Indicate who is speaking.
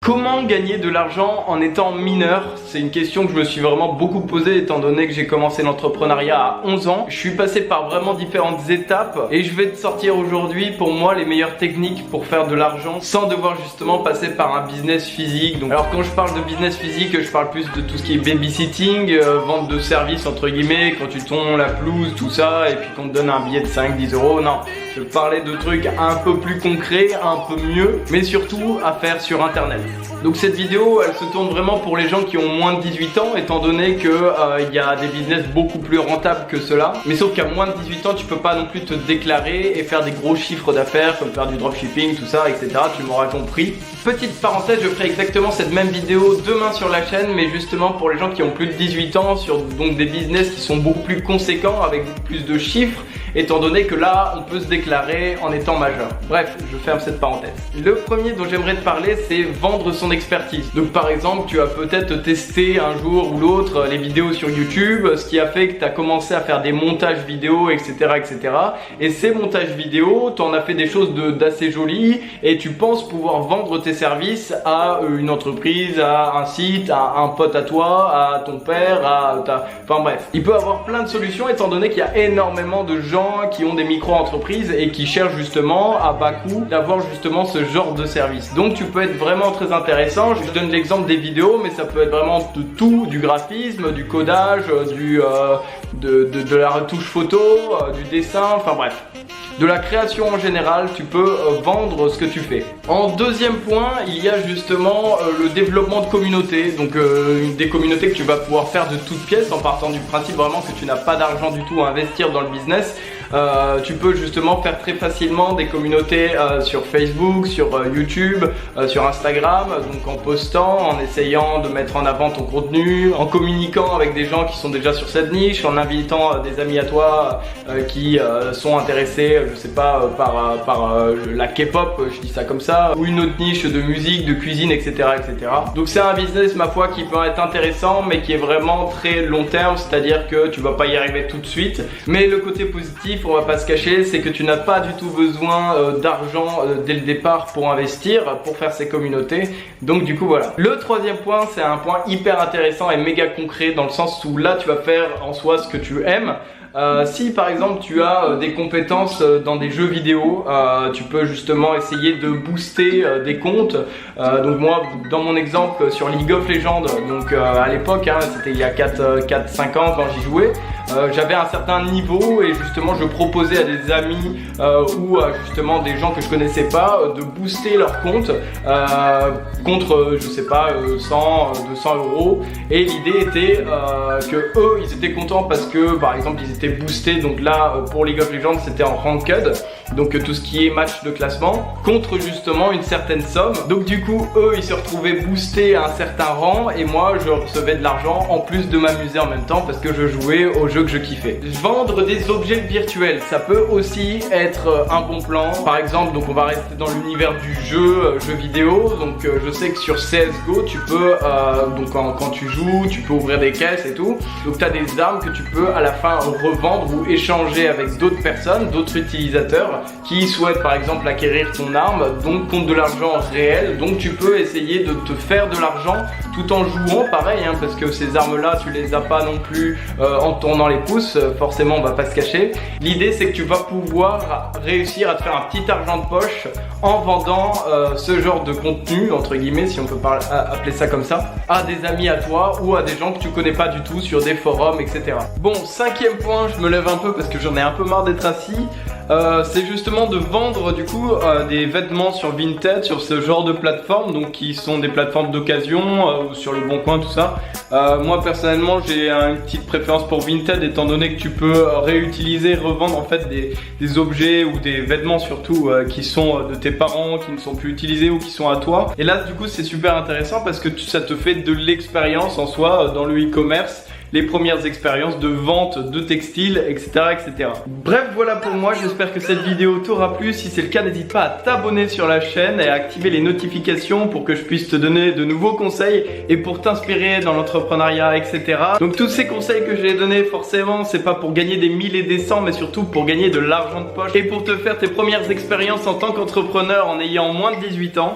Speaker 1: Comment gagner de l'argent en étant mineur? C'est une question que je me suis vraiment beaucoup posée étant donné que j'ai commencé l'entrepreneuriat à 11 ans. Je suis passé par vraiment différentes étapes et je vais te sortir aujourd'hui pour moi les meilleures techniques pour faire de l'argent sans devoir justement passer par un business physique. Donc, alors quand je parle de business physique, je parle plus de tout ce qui est babysitting, vente de services entre guillemets, quand tu tonds la pelouse, tout ça, et puis qu'on te donne un billet de 5-10 euros. Non, je parlais de trucs un peu plus concrets, un peu mieux, mais surtout à faire sur internet. Donc cette vidéo elle se tourne vraiment pour les gens qui ont moins de 18 ans étant donné que il y a des business beaucoup plus rentables que cela. Mais sauf qu'à moins de 18 ans tu peux pas non plus te déclarer et faire des gros chiffres d'affaires comme faire du dropshipping, tout ça, etc. Tu m'auras compris. Petite parenthèse, je ferai exactement cette même vidéo demain sur la chaîne, mais justement pour les gens qui ont plus de 18 ans sur donc des business qui sont beaucoup plus conséquents avec plus de chiffres, étant donné que là on peut se déclarer en étant majeur. Bref, je ferme cette parenthèse. Le premier dont j'aimerais te parler, c'est vendre son expertise. Donc par exemple, tu as peut-être testé un jour ou l'autre les vidéos sur YouTube, ce qui a fait que tu as commencé à faire des montages vidéo, etc. etc. Et ces montages vidéo, tu en as fait des choses d'assez jolies et tu penses pouvoir vendre tes services à une entreprise, à un site, à un pote à toi, à ton père, enfin bref. Il peut y avoir plein de solutions étant donné qu'il y a énormément de gens qui ont des micro-entreprises et qui cherchent justement à bas coût d'avoir justement ce genre de service. Donc tu peux être vraiment très intéressant. Je donne l'exemple des vidéos, mais ça peut être vraiment de tout, du graphisme, du codage, de la retouche photo, du dessin, enfin bref. De la création en général, tu peux vendre ce que tu fais. En deuxième point, il y a justement le développement de communautés. Donc des communautés que tu vas pouvoir faire de toutes pièces en partant du principe vraiment que tu n'as pas d'argent du tout à investir dans le business. Tu peux justement faire très facilement des communautés sur Facebook, sur YouTube, sur Instagram, donc en postant, en essayant de mettre en avant ton contenu, en communiquant avec des gens qui sont déjà sur cette niche, en invitant des amis à toi qui sont intéressés, je sais pas, par la K-pop, je dis ça comme ça, ou une autre niche de musique, de cuisine, etc. etc. Donc c'est un business, ma foi, qui peut être intéressant, mais qui est vraiment très long terme, c'est-à-dire que tu vas pas y arriver tout de suite. Mais le côté positif, on va pas se cacher, c'est que tu n'as pas du tout besoin d'argent dès le départ pour investir, pour faire ces communautés. Donc du coup voilà. Le troisième point, c'est un point hyper intéressant et méga concret dans le sens où là tu vas faire en soi ce que tu aimes. Si par exemple tu as des compétences dans des jeux vidéo, tu peux justement essayer de booster des comptes. Donc moi dans mon exemple sur League of Legends, donc à l'époque hein, c'était il y a 4-5 ans quand j'y jouais, j'avais un certain niveau et justement je proposais à des amis ou à justement des gens que je connaissais pas de booster leur compte contre je sais pas 100-200 euros, et l'idée était que eux ils étaient contents parce que par exemple ils étaient boostés. Donc là pour League of Legends c'était en ranked, donc tout ce qui est match de classement contre justement une certaine somme. Donc du coup eux ils se retrouvaient boostés à un certain rang et moi je recevais de l'argent en plus de m'amuser en même temps parce que je jouais au jeu que je kiffais. Vendre des objets virtuels, ça peut aussi être un bon plan. Par exemple, donc on va rester dans l'univers du jeu vidéo. Donc je sais que sur CSGO tu peux donc quand tu joues tu peux ouvrir des caisses et tout. Donc tu as des armes que tu peux à la fin revendre ou échanger avec d'autres personnes, d'autres utilisateurs qui souhaitent par exemple acquérir ton arme, donc contre de l'argent réel. Donc tu peux essayer de te faire de l'argent tout en jouant pareil hein, parce que ces armes là tu les as pas non plus en tournant les pouces, forcément on va pas se cacher. L'idée c'est que tu vas pouvoir réussir à te faire un petit argent de poche en vendant ce genre de contenu entre guillemets, si on peut appeler ça comme ça, à des amis à toi ou à des gens que tu connais pas du tout sur des forums, etc. Bon, cinquième point, je me lève un peu parce que j'en ai un peu marre d'être assis. C'est justement de vendre du coup des vêtements sur Vinted, sur ce genre de plateforme, donc qui sont des plateformes d'occasion, sur le Bon Coin, tout ça. Moi personnellement j'ai une petite préférence pour Vinted étant donné que tu peux réutiliser, revendre en fait des objets ou des vêtements surtout qui sont de tes parents, qui ne sont plus utilisés ou qui sont à toi. Et là du coup c'est super intéressant parce que ça te fait de l'expérience en soi dans le e-commerce. Les premières expériences de vente de textiles, etc., etc. Bref, voilà pour moi, j'espère que cette vidéo t'aura plu. Si c'est le cas, n'hésite pas à t'abonner sur la chaîne et à activer les notifications pour que je puisse te donner de nouveaux conseils et pour t'inspirer dans l'entrepreneuriat, etc. Donc tous ces conseils que je t'ai donnés, forcément, c'est pas pour gagner des 1000 et des 100, mais surtout pour gagner de l'argent de poche et pour te faire tes premières expériences en tant qu'entrepreneur en ayant moins de 18 ans.